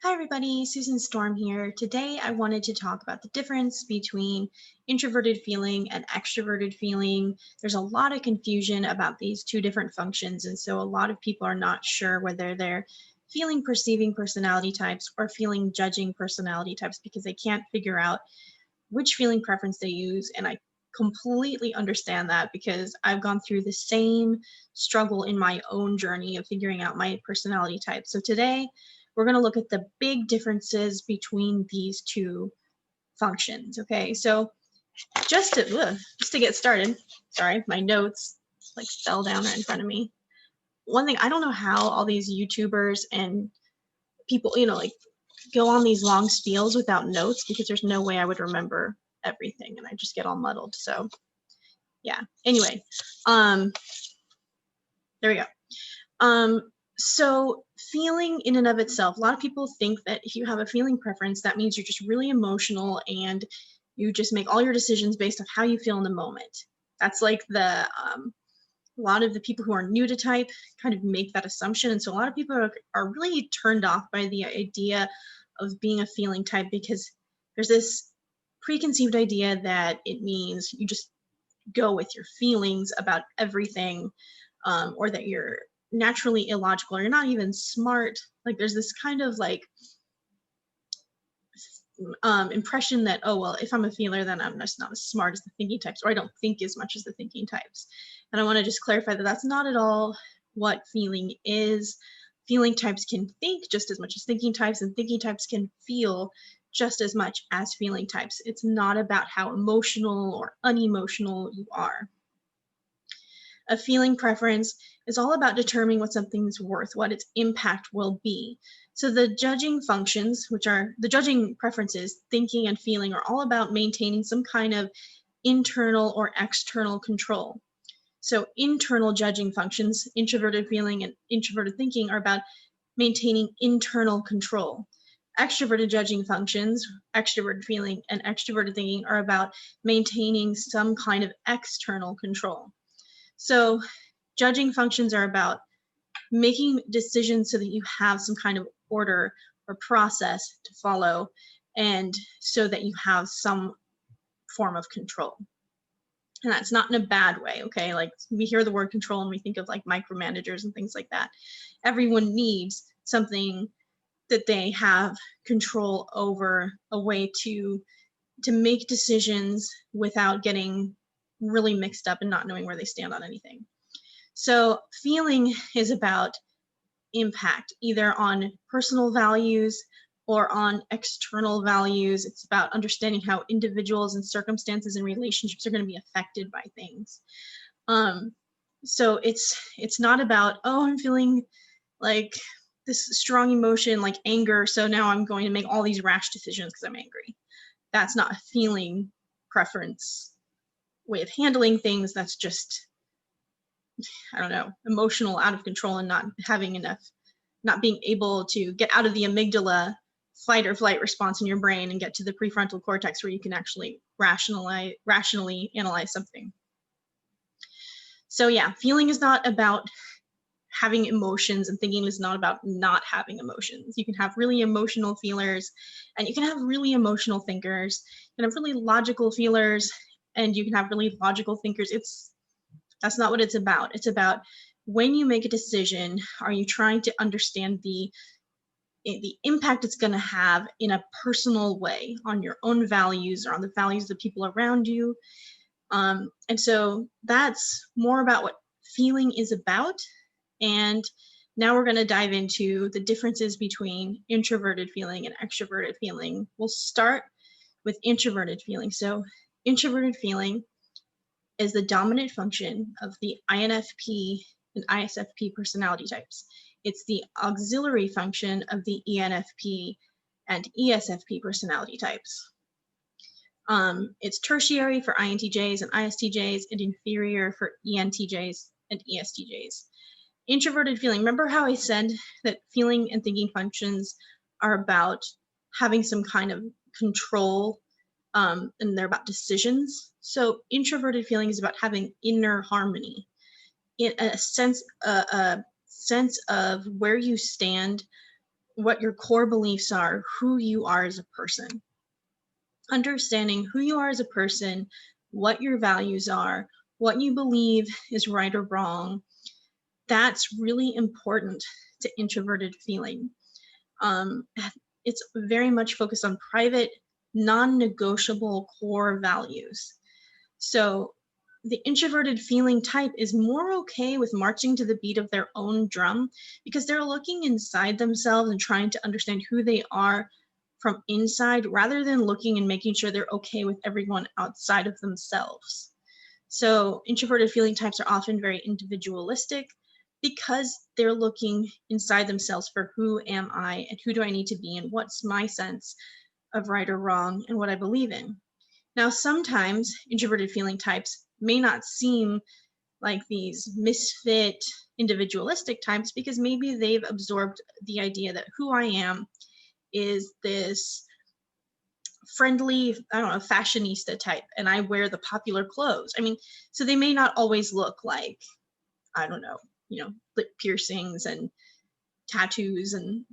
Hi everybody, Susan Storm here. Today I wanted to talk about the difference between introverted feeling and extroverted feeling. There's a lot of confusion about these two different functions, and so a lot of people are not sure whether they're feeling perceiving personality types or feeling judging personality types because they can't figure out which feeling preference they use. And I completely understand that because I've gone through the same struggle in my own journey of figuring out my personality type. So today we're going to look at the big differences between these two functions. Okay, so just to get started, sorry, my notes like fell down right in front of me. One thing, I don't know how all these YouTubers and people, like go on these long spiels without notes because there's no way I would remember everything and I just get all muddled. So yeah, anyway, um, there we go. So feeling in and of itself, a lot of people think that if you have a feeling preference, that means you're just really emotional and you just make all your decisions based on how you feel in the moment. That's like a lot of the people who are new to type kind of make that assumption. And so a lot of people are really turned off by the idea of being a feeling type because there's this preconceived idea that it means you just go with your feelings about everything, or that you're naturally illogical or you're not even smart. Like there's this kind of like impression that, oh, well, if I'm a feeler, then I'm just not as smart as the thinking types, or I don't think as much as the thinking types. And I want to just clarify that that's not at all what feeling is. Feeling types can think just as much as thinking types, and thinking types can feel just as much as feeling types. It's not about how emotional or unemotional you are. A feeling preference is all about determining what something's worth, what its impact will be. So the judging functions, which are the judging preferences, thinking and feeling, are all about maintaining some kind of internal or external control. So internal judging functions, introverted feeling and introverted thinking, are about maintaining internal control. Extroverted judging functions, extroverted feeling and extroverted thinking, are about maintaining some kind of external control. So judging functions are about making decisions so that you have some kind of order or process to follow, and so that you have some form of control. And that's not in a bad way, okay? Like we hear the word control and we think of like micromanagers and things like that. Everyone needs something that they have control over, a way to make decisions without getting really mixed up and not knowing where they stand on anything. So feeling is about impact, either on personal values or on external values. It's about understanding how individuals and circumstances and relationships are going to be affected by things. So it's not about, oh, I'm feeling like this strong emotion like anger, so now I'm going to make all these rash decisions because I'm angry. That's not a feeling preference way of handling things. That's just, I don't know, emotional, out of control, and not having enough, not being able to get out of the amygdala fight or flight response in your brain and get to the prefrontal cortex where you can actually rationally analyze something. So yeah, feeling is not about having emotions, and thinking is not about not having emotions. You can have really emotional feelers and you can have really emotional thinkers. You can have really logical feelers and you can have really logical thinkers. That's not what it's about. It's about, when you make a decision, are you trying to understand the impact it's going to have in a personal way on your own values or on the values of the people around you. And so that's more about what feeling is about. And now we're going to dive into the differences between introverted feeling and extroverted feeling. We'll start with introverted feeling. So introverted feeling is the dominant function of the INFP and ISFP personality types. It's the auxiliary function of the ENFP and ESFP personality types. It's tertiary for INTJs and ISTJs, and inferior for ENTJs and ESTJs. Introverted feeling, remember how I said that feeling and thinking functions are about having some kind of control, and they're about decisions? So introverted feeling is about having inner harmony, in a sense of where you stand what your core beliefs are, who you are as a person. Understanding who you are as a person, what your values are, what you believe is right or wrong, that's really important to introverted feeling. Um, it's very much focused on private, non-negotiable core values. So the introverted feeling type is more okay with marching to the beat of their own drum because they're looking inside themselves and trying to understand who they are from inside rather than looking and making sure they're okay with everyone outside of themselves. So introverted feeling types are often very individualistic because they're looking inside themselves for who am I and who do I need to be and what's my sense of right or wrong and what I believe in. Now, sometimes introverted feeling types may not seem like these misfit individualistic types because maybe they've absorbed the idea that who I am is this friendly, I don't know, fashionista type, and I wear the popular clothes. I mean, so they may not always look like, I don't know, lip piercings and tattoos and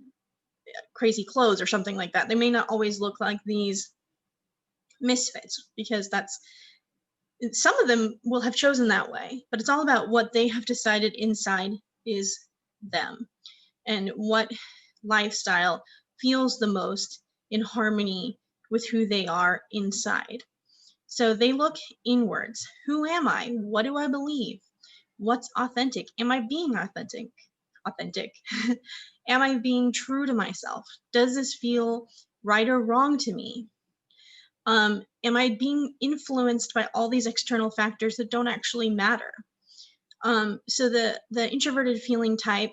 crazy clothes or something like that. They may not always look like these misfits because some of them will have chosen that way, but it's all about what they have decided inside is them and what lifestyle feels the most in harmony with who they are inside. So they look inwards. Who am I? What do I believe? What's authentic? Am I being authentic? Authentic. Am I being true to myself? Does this feel right or wrong to me? Am I being influenced by all these external factors that don't actually matter? So the introverted feeling type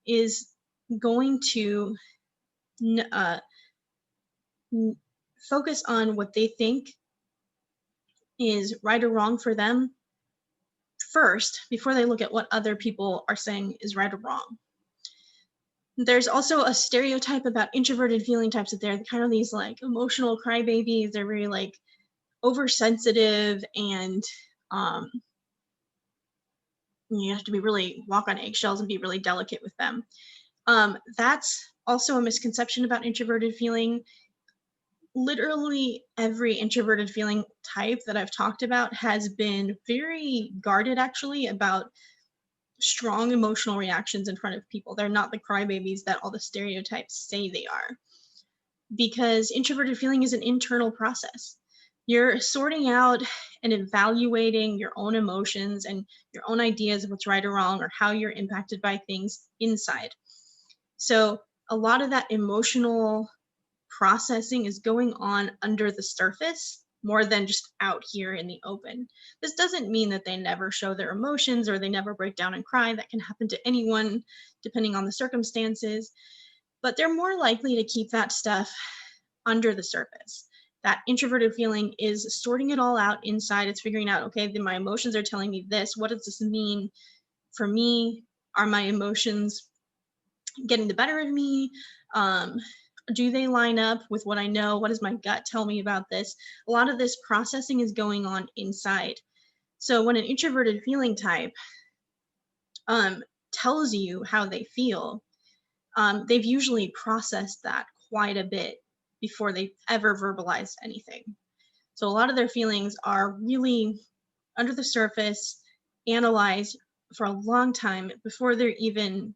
is going to focus on what they think is right or wrong for them first before they look at what other people are saying is right or wrong. There's also a stereotype about introverted feeling types that they're kind of these like emotional crybabies. They're very like oversensitive and you have to be really walk on eggshells and be really delicate with them. That's also a misconception about introverted feeling. Literally every introverted feeling type that I've talked about has been very guarded actually about strong emotional reactions in front of people. They're not the crybabies that all the stereotypes say they are. Because introverted feeling is an internal process. You're sorting out and evaluating your own emotions and your own ideas of what's right or wrong or how you're impacted by things inside. So a lot of that emotional processing is going on under the surface more than just out here in the open. This doesn't mean that they never show their emotions or they never break down and cry. That can happen to anyone depending on the circumstances, but they're more likely to keep that stuff under the surface. That introverted feeling is sorting it all out inside. It's figuring out, okay, then my emotions are telling me this. What does this mean for me? Are my emotions getting the better of me? Do they line up with what I know? What does my gut tell me about this? A lot of this processing is going on inside. So when an introverted feeling type tells you how they feel, they've usually processed that quite a bit before they've ever verbalized anything. So a lot of their feelings are really under the surface, analyzed for a long time before they even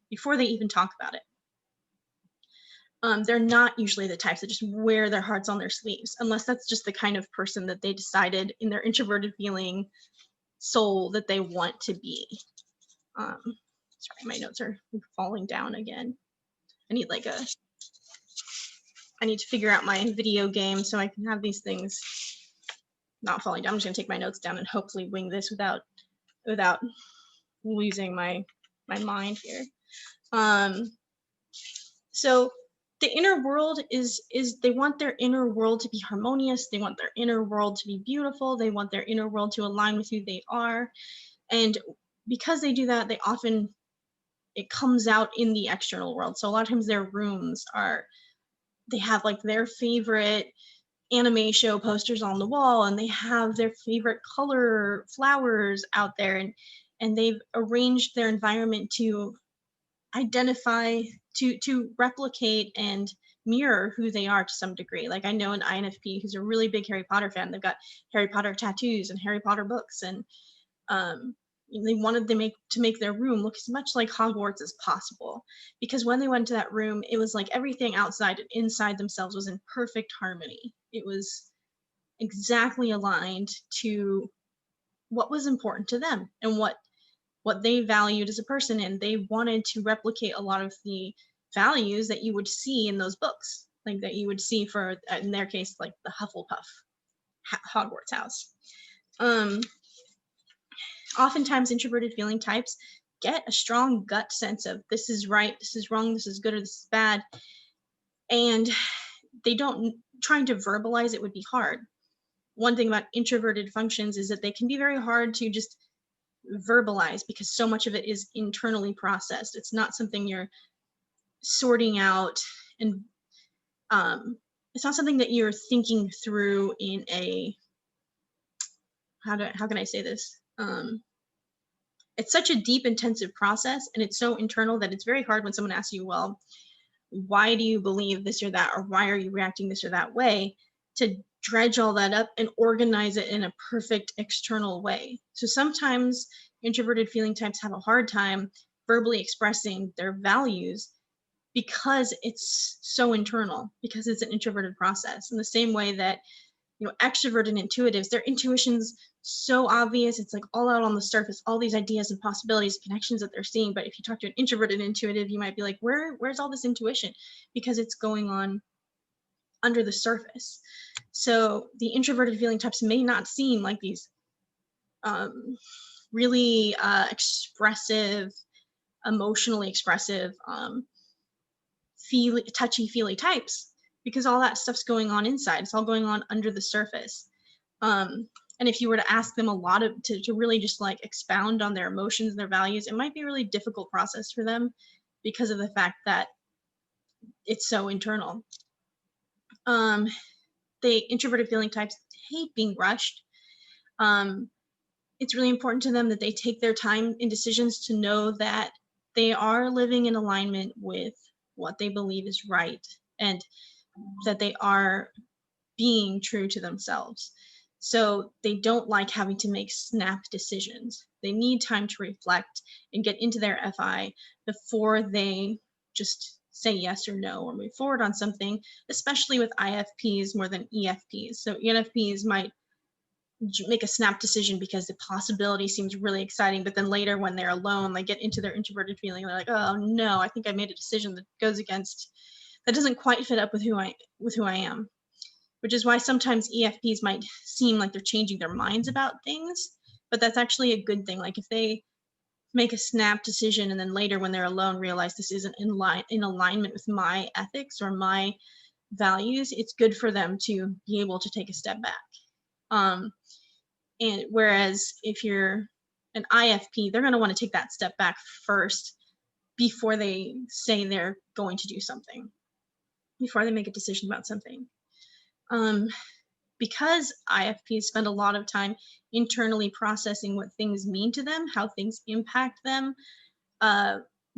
talk about it. They're not usually the types that just wear their hearts on their sleeves, unless that's just the kind of person that they decided in their introverted feeling soul that they want to be. Sorry, my notes are falling down again. I need to figure out my video game so I can have these things not falling down. I'm just gonna take my notes down and hopefully wing this without losing my mind here. So the inner world is they want their inner world to be harmonious. They want their inner world to be beautiful. They want their inner world to align with who they are. And because they do that, it comes out in the external world. So a lot of times their rooms they have like their favorite anime show posters on the wall, and they have their favorite color flowers out there, and they've arranged their environment to identify to replicate and mirror who they are to some degree. Like I know an INFP who's a really big Harry Potter fan. They've got Harry Potter tattoos and Harry Potter books, and um, they wanted to make their room look as much like Hogwarts as possible. Because when they went to that room, it was like everything outside and inside themselves was in perfect harmony. It was exactly aligned to what was important to them and what they valued as a person, and they wanted to replicate a lot of the values that you would see in those books, like that you would see for in their case like the Hufflepuff Hogwarts house. Oftentimes introverted feeling types get a strong gut sense of this is right, this is wrong, this is good, or this is bad, and they don't trying to verbalize it would be hard. One thing about introverted functions is that they can be very hard to just verbalize because so much of it is internally processed. It's not something you're sorting out, and it's not something that you're thinking through in a how can I say this? It's such a deep, intensive process, and it's so internal that it's very hard when someone asks you, well, why do you believe this or that, or why are you reacting this or that way, to dredge all that up and organize it in a perfect external way. So sometimes introverted feeling types have a hard time verbally expressing their values because it's so internal, because it's an introverted process. In the same way that, extroverted intuitives, their intuition's so obvious, it's like all out on the surface, all these ideas and possibilities, connections that they're seeing. But if you talk to an introverted intuitive, you might be like, where's all this intuition? Because it's going on under the surface. So the introverted feeling types may not seem like these really expressive, emotionally expressive, touchy-feely types, because all that stuff's going on inside. It's all going on under the surface. And if you were to ask them a lot to really just like expound on their emotions and their values, it might be a really difficult process for them because of the fact that it's so internal. The introverted feeling types hate being rushed. It's really important to them that they take their time in decisions to know that they are living in alignment with what they believe is right, and that they are being true to themselves. So they don't like having to make snap decisions. They need time to reflect and get into their FI before they just say yes or no or move forward on something, especially with IFPs more than EFPs. So ENFPs might make a snap decision because the possibility seems really exciting, but then later when they're alone, they get into their introverted feeling, they're like, oh no, I think I made a decision that doesn't quite fit up with who I am. Which is why sometimes EFPs might seem like they're changing their minds about things, but that's actually a good thing. Like if they make a snap decision and then later when they're alone realize this isn't in alignment with my ethics or my values, it's good for them to be able to take a step back. And whereas if you're an IFP, they're going to want to take that step back first before they say they're going to do something, before they make a decision about something. Because IFPs spend a lot of time internally processing what things mean to them, how things impact them,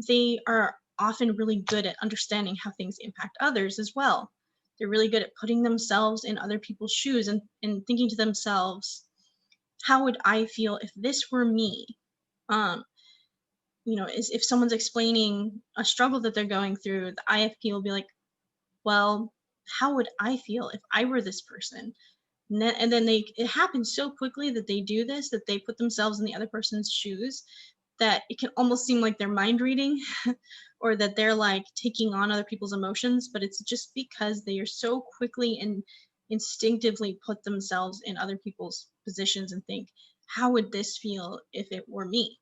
they are often really good at understanding how things impact others as well. They're really good at putting themselves in other people's shoes and thinking to themselves, how would I feel if this were me? If someone's explaining a struggle that they're going through, the IFP will be like, well, how would I feel if I were this person? And then it happens so quickly that they do this, that they put themselves in the other person's shoes, that it can almost seem like they're mind reading or that they're like taking on other people's emotions, but it's just because they are so quickly and instinctively put themselves in other people's positions and think, how would this feel if it were me?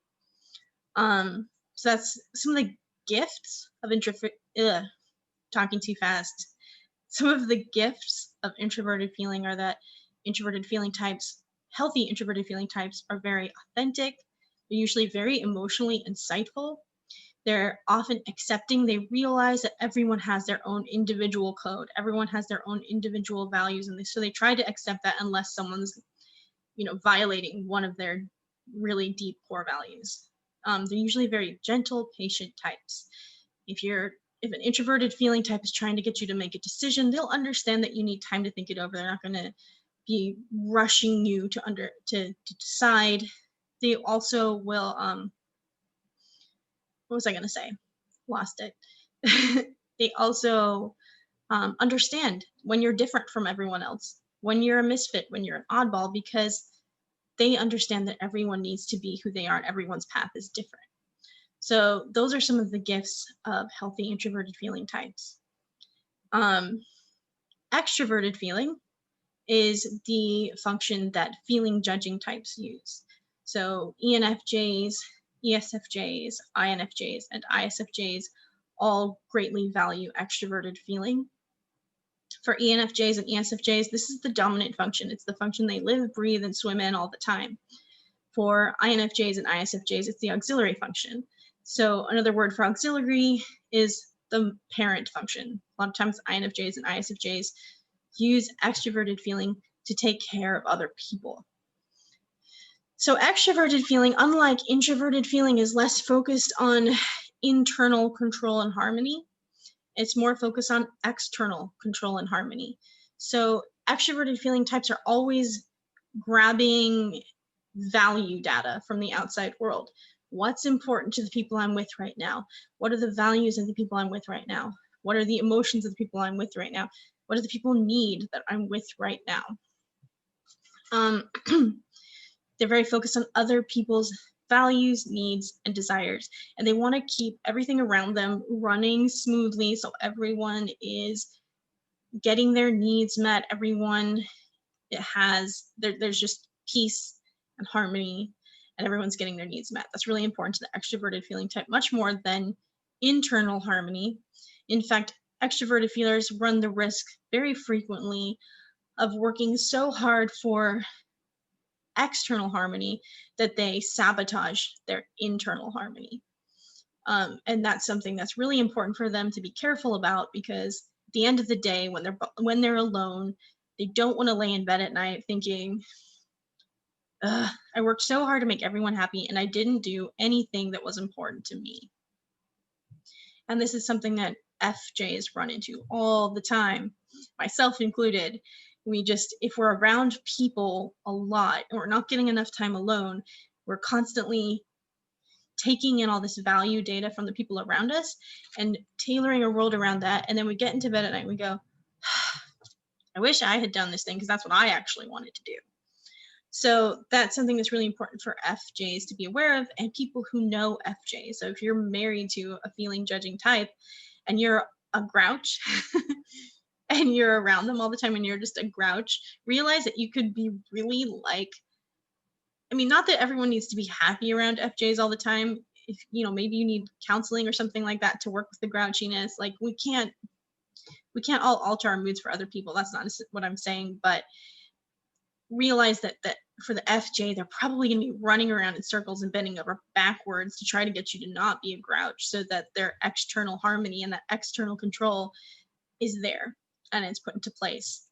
So that's some of the gifts of talking too fast. Some of the gifts of introverted feeling are that healthy introverted feeling types are very authentic. They're usually very emotionally insightful. They're often accepting. They realize that everyone has their own individual code. Everyone has their own individual values, and so they try to accept that unless someone's, violating one of their really deep core values. They're usually very gentle, patient types. If you're if an introverted feeling type is trying to get you to make a decision, they'll understand that you need time to think it over. They're not going to be rushing you to decide. They also will what was I going to say? Lost it. They also understand when you're different from everyone else, when you're a misfit, when you're an oddball, because they understand that everyone needs to be who they are and everyone's path is different. So those are some of the gifts of healthy introverted feeling types. Extroverted feeling is the function that feeling judging types use. So ENFJs, ESFJs, INFJs, and ISFJs all greatly value extroverted feeling. For ENFJs and ESFJs, this is the dominant function. It's the function they live, breathe, and swim in all the time. For INFJs and ISFJs, it's the auxiliary function. So another word for auxiliary is the parent function. A lot of times INFJs and ISFJs use extroverted feeling to take care of other people. So extroverted feeling, unlike introverted feeling, is less focused on internal control and harmony. It's more focused on external control and harmony. So extroverted feeling types are always grabbing value data from the outside world. What's important to the people I'm with right now? What are the values of the people I'm with right now? What are the emotions of the people I'm with right now? What do the people need that I'm with right now? They're very focused on other people's values, needs, and desires, and they want to keep everything around them running smoothly so everyone is getting their needs met. Everyone there's just peace and harmony, and everyone's getting their needs met. That's really important to the extroverted feeling type, much more than internal harmony. In fact, extroverted feelers run the risk very frequently of working so hard for external harmony that they sabotage their internal harmony. And that's something that's really important for them to be careful about, because at the end of the day, when they're alone, they don't want to lay in bed at night thinking, I worked so hard to make everyone happy and I didn't do anything that was important to me. And this is something that FJs run into all the time, myself included. If we're around people a lot and we're not getting enough time alone, we're constantly taking in all this value data from the people around us and tailoring our world around that. And then we get into bed at night and we go, I wish I had done this thing because that's what I actually wanted to do. So that's something that's really important for FJs to be aware of, and people who know FJs. So if you're married to a feeling judging type and you're a grouch and you're around them all the time and you're just a grouch, realize that you could be really not that everyone needs to be happy around FJs all the time. If, maybe you need counseling or something like that to work with the grouchiness. Like we can't all alter our moods for other people. That's not what I'm saying, but realize that for the FJ, they're probably going to be running around in circles and bending over backwards to try to get you to not be a grouch, so that their external harmony and that external control is there and it's put into place.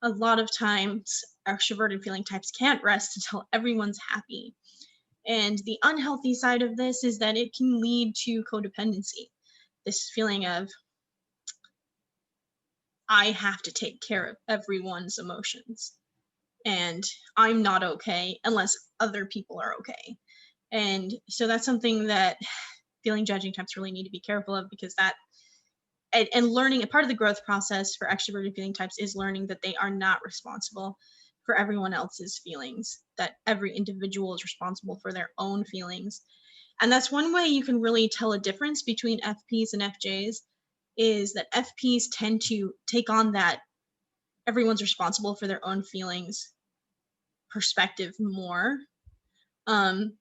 A lot of times, extroverted feeling types can't rest until everyone's happy. And the unhealthy side of this is that it can lead to codependency. This feeling of, I have to take care of everyone's emotions, and I'm not okay unless other people are okay. And so that's something that feeling judging types really need to be careful of, because and learning, a part of the growth process for extroverted feeling types is learning that they are not responsible for everyone else's feelings, that every individual is responsible for their own feelings. And that's one way you can really tell a difference between FPs and FJs, is that FPs tend to take on that everyone's responsible for their own feelings perspective more, rather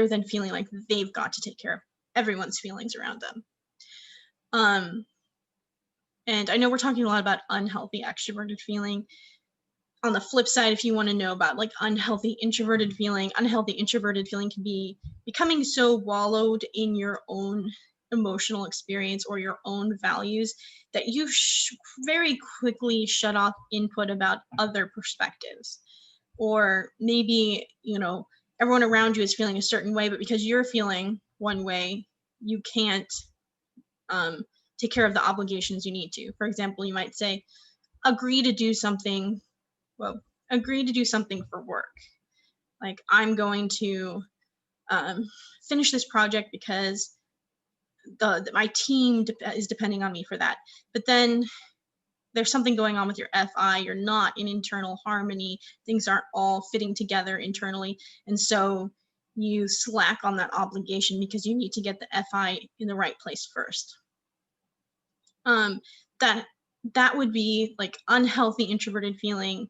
than feeling like they've got to take care of everyone's feelings around them. And I know we're talking a lot about unhealthy extroverted feeling. On the flip side, if you want to know about unhealthy introverted feeling can be becoming so wallowed in your own emotional experience or your own values that you very quickly shut off input about other perspectives. Or maybe, everyone around you is feeling a certain way, but because you're feeling one way, you can't take care of the obligations you need to. For example, you might say, agree to do something for work. Like, I'm going to finish this project because my team is depending on me for that. But then there's something going on with your FI, you're not in internal harmony, things aren't all fitting together internally, and so you slack on that obligation because you need to get the FI in the right place first. That would be like unhealthy introverted feeling.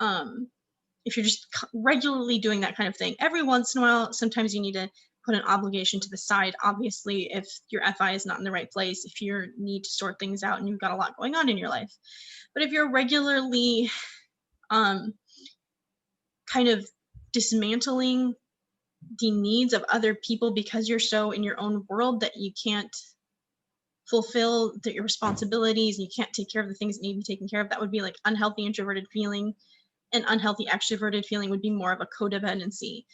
If you're just regularly doing that kind of thing, every once in a while, sometimes you need to put an obligation to the side. Obviously, if your FI is not in the right place, if you need to sort things out and you've got a lot going on in your life. But if you're regularly kind of dismantling the needs of other people because you're so in your own world that you can't fulfill your responsibilities, and you can't take care of the things that need to be taken care of, that would be like unhealthy introverted feeling. And unhealthy extroverted feeling would be more of a codependency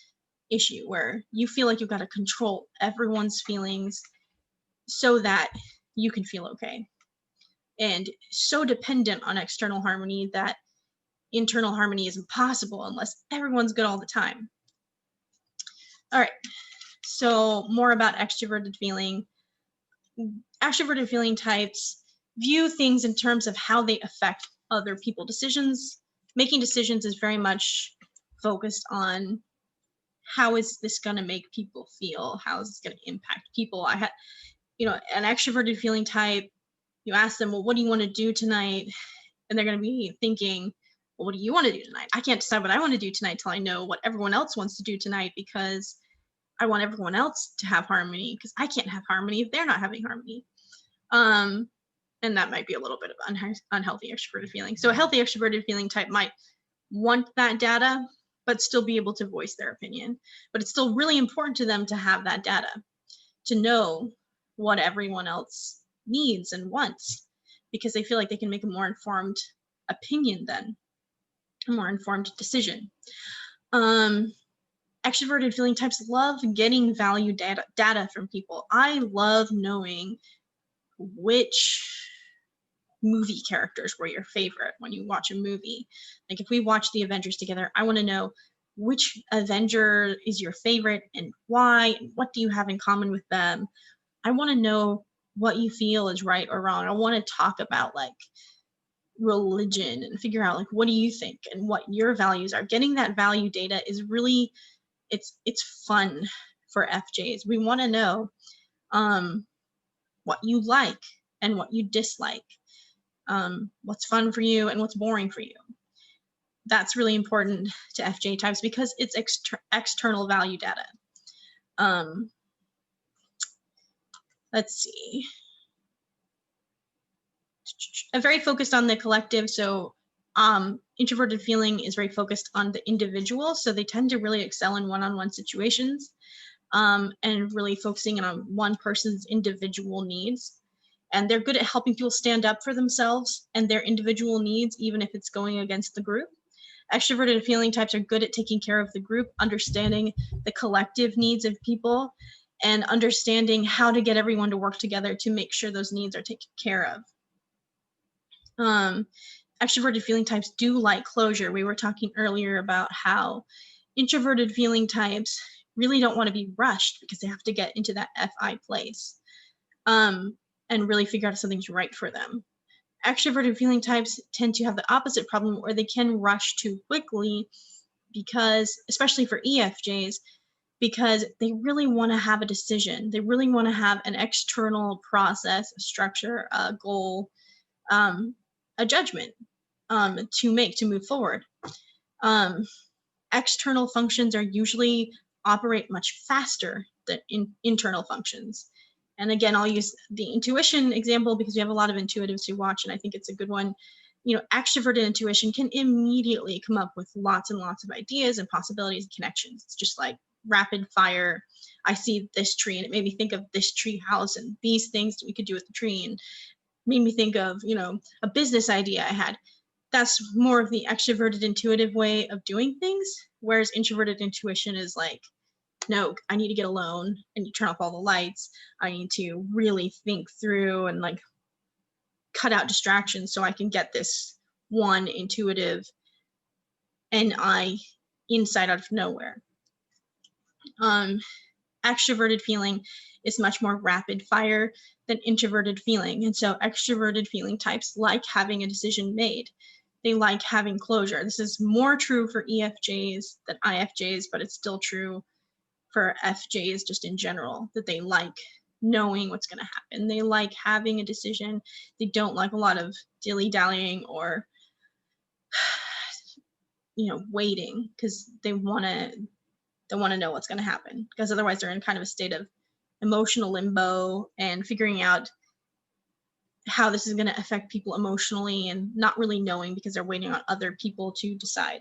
issue where you feel like you've got to control everyone's feelings so that you can feel okay. And so dependent on external harmony that internal harmony is impossible unless everyone's good all the time. All right, so more about extroverted feeling. Extroverted feeling types view things in terms of how they affect other people's decisions. Making decisions is very much focused on how is this going to make people feel? How is this going to impact people? I had, an extroverted feeling type, you ask them, well, what do you want to do tonight? And they're going to be thinking, well, what do you want to do tonight? I can't decide what I want to do tonight till I know what everyone else wants to do tonight, because I want everyone else to have harmony, because I can't have harmony if they're not having harmony. And that might be a little bit of unhealthy extroverted feeling. So a healthy extroverted feeling type might want that data, but still be able to voice their opinion. But it's still really important to them to have that data, to know what everyone else needs and wants, because they feel like they can make a more informed opinion then, a more informed decision. Extroverted feeling types love getting value data from people. I love knowing which movie characters were your favorite when you watch a movie. Like if we watch the Avengers together, I want to know which Avenger is your favorite and why, and what do you have in common with them. I want to know what you feel is right or wrong. I want to talk about like religion and figure out like what do you think and what your values are. Getting that value data is really, it's fun for FJs. We want to know what you like and what you dislike, what's fun for you and what's boring for you. That's really important to FJ types because it's external value data. Let's see. Very focused on the collective. So introverted feeling is very focused on the individual. So they tend to really excel in one-on-one situations and really focusing on one person's individual needs. And they're good at helping people stand up for themselves and their individual needs, even if it's going against the group. Extroverted feeling types are good at taking care of the group, understanding the collective needs of people, and understanding how to get everyone to work together to make sure those needs are taken care of. Extroverted feeling types do like closure. We were talking earlier about how introverted feeling types really don't want to be rushed because they have to get into that FI place and really figure out if something's right for them. Extroverted feeling types tend to have the opposite problem where they can rush too quickly because, especially for EFJs, because they really want to have a decision. They really want to have an external process, a structure, a goal, a judgment to move forward. External functions are usually operate much faster than internal functions. And again, I'll use the intuition example because we have a lot of intuitives who watch, and I think it's a good one. Extroverted intuition can immediately come up with lots and lots of ideas and possibilities and connections. It's just like rapid fire. I see this tree and it made me think of this tree house and these things that we could do with the tree, and made me think of, a business idea I had. That's more of the extroverted intuitive way of doing things, whereas introverted intuition is like no, I need to get alone. I need to turn off all the lights. I need to really think through and like cut out distractions so I can get this one intuitive and I insight out of nowhere. Extroverted feeling is much more rapid fire than introverted feeling. And so extroverted feeling types like having a decision made. They like having closure. This is more true for EFJs than IFJs, but it's still true for FJs just in general, that they like knowing what's going to happen. They like having a decision. They don't like a lot of dilly-dallying or waiting, because they want to know what's going to happen, because otherwise they're in kind of a state of emotional limbo and figuring out how this is going to affect people emotionally and not really knowing because they're waiting on other people to decide.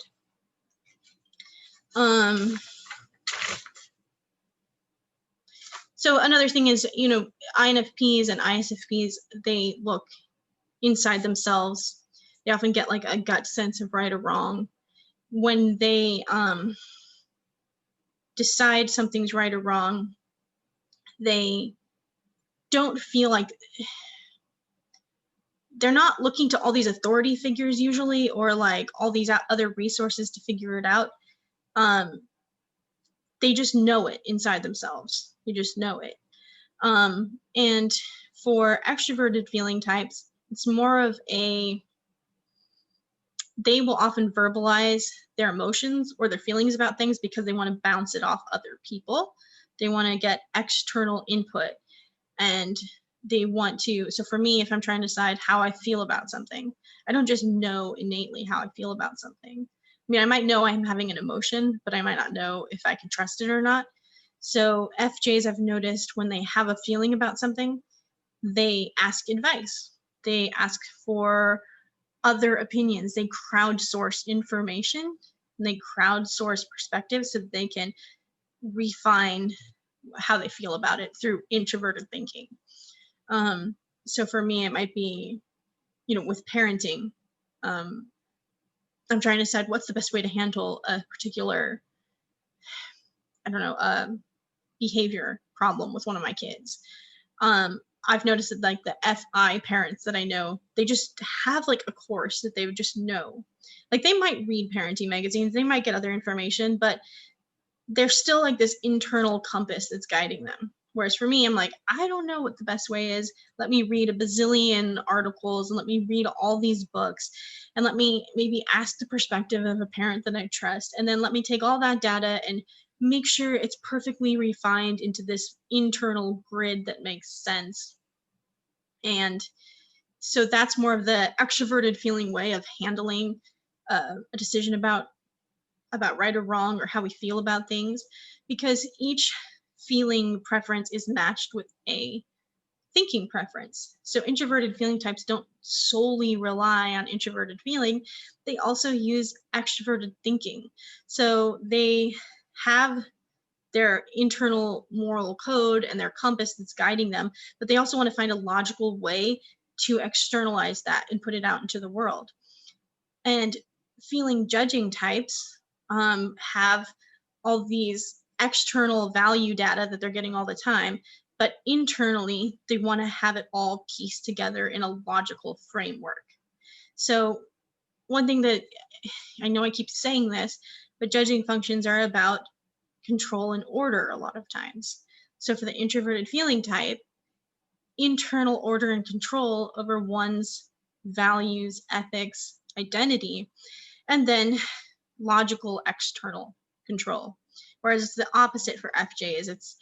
So another thing is, INFPs and ISFPs, they look inside themselves. They often get like a gut sense of right or wrong. When they decide something's right or wrong, they don't feel like, they're not looking to all these authority figures usually, or like all these other resources to figure it out. They just know it inside themselves. They just know it. And for extroverted feeling types, it's more of they will often verbalize their emotions or their feelings about things because they want to bounce it off other people. They want to get external input, and they want to, so for me, if I'm trying to decide how I feel about something, I don't just know innately how I feel about something. I mean, I might know I'm having an emotion, but I might not know if I can trust it or not. So FJs, I've noticed, when they have a feeling about something, they ask advice. They ask for other opinions. They crowdsource information, and they crowdsource perspectives so that they can refine how they feel about it through introverted thinking. So for me, it might be, with parenting, I'm trying to decide what's the best way to handle a particular, behavior problem with one of my kids. I've noticed that like the FI parents that I know, they just have like a course that they would just know. Like they might read parenting magazines, they might get other information, but there's still like this internal compass that's guiding them. Whereas for me, I'm like, I don't know what the best way is. Let me read a bazillion articles and let me read all these books and let me maybe ask the perspective of a parent that I trust. And then let me take all that data and make sure it's perfectly refined into this internal grid that makes sense. And so that's more of the extroverted feeling way of handling a decision about right or wrong, or how we feel about things, because each feeling preference is matched with a thinking preference. So introverted feeling types don't solely rely on introverted feeling, they also use extroverted thinking. So they have their internal moral code and their compass that's guiding them, but they also want to find a logical way to externalize that and put it out into the world. And feeling judging types have all these external value data that they're getting all the time, but internally they want to have it all pieced together in a logical framework. So one thing that I know, I keep saying this, but judging functions are about control and order a lot of times. So for the introverted feeling type, internal order and control over one's values, ethics, identity, and then logical external control. Whereas it's the opposite for FJs. It's,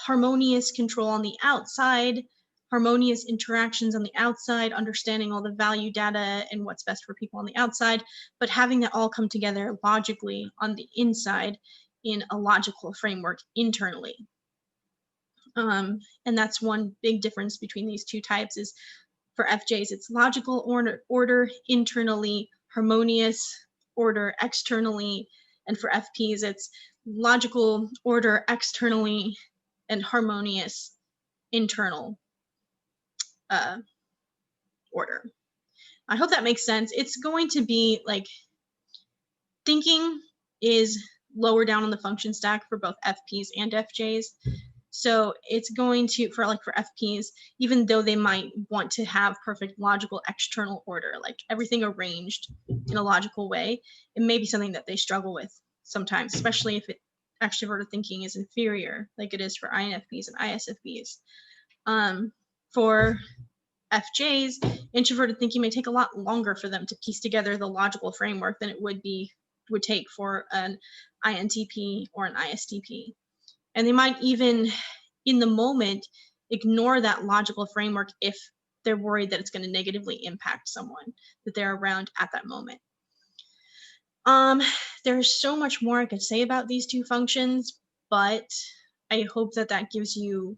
harmonious control on the outside, harmonious interactions on the outside, understanding all the value data and what's best for people on the outside, but having that all come together logically on the inside in a logical framework internally. And that's one big difference between these two types is for FJs, it's logical order internally, harmonious order externally, and for FPs, it's logical order externally and harmonious internal order. I hope that makes sense. It's going to be like, thinking is lower down on the function stack for both FPs and FJs. So it's going to, for FPs, even though they might want to have perfect logical external order, like everything arranged in a logical way, it may be something that they struggle with sometimes, especially if extroverted thinking is inferior, like it is for INFPs and ISFPs. For FJs, introverted thinking may take a lot longer for them to piece together the logical framework than it would take for an INTP or an ISTP. And they might even, in the moment, ignore that logical framework if they're worried that it's going to negatively impact someone that they're around at that moment. There's so much more I could say about these two functions, but I hope that that gives you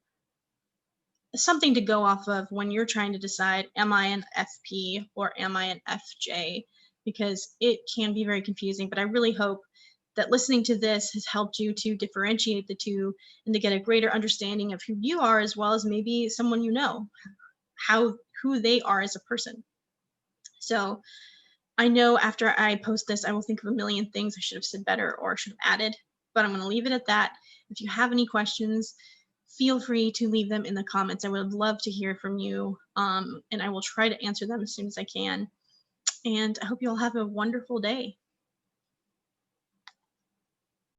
something to go off of when you're trying to decide, am I an FP or am I an FJ? Because it can be very confusing, but I really hope that listening to this has helped you to differentiate the two and to get a greater understanding of who you are, as well as maybe someone you know, who they are as a person. So I know after I post this, I will think of a million things I should have said better or should have added, but I'm going to leave it at that. If you have any questions, feel free to leave them in the comments. I would love to hear from you, and I will try to answer them as soon as I can. And I hope you all have a wonderful day.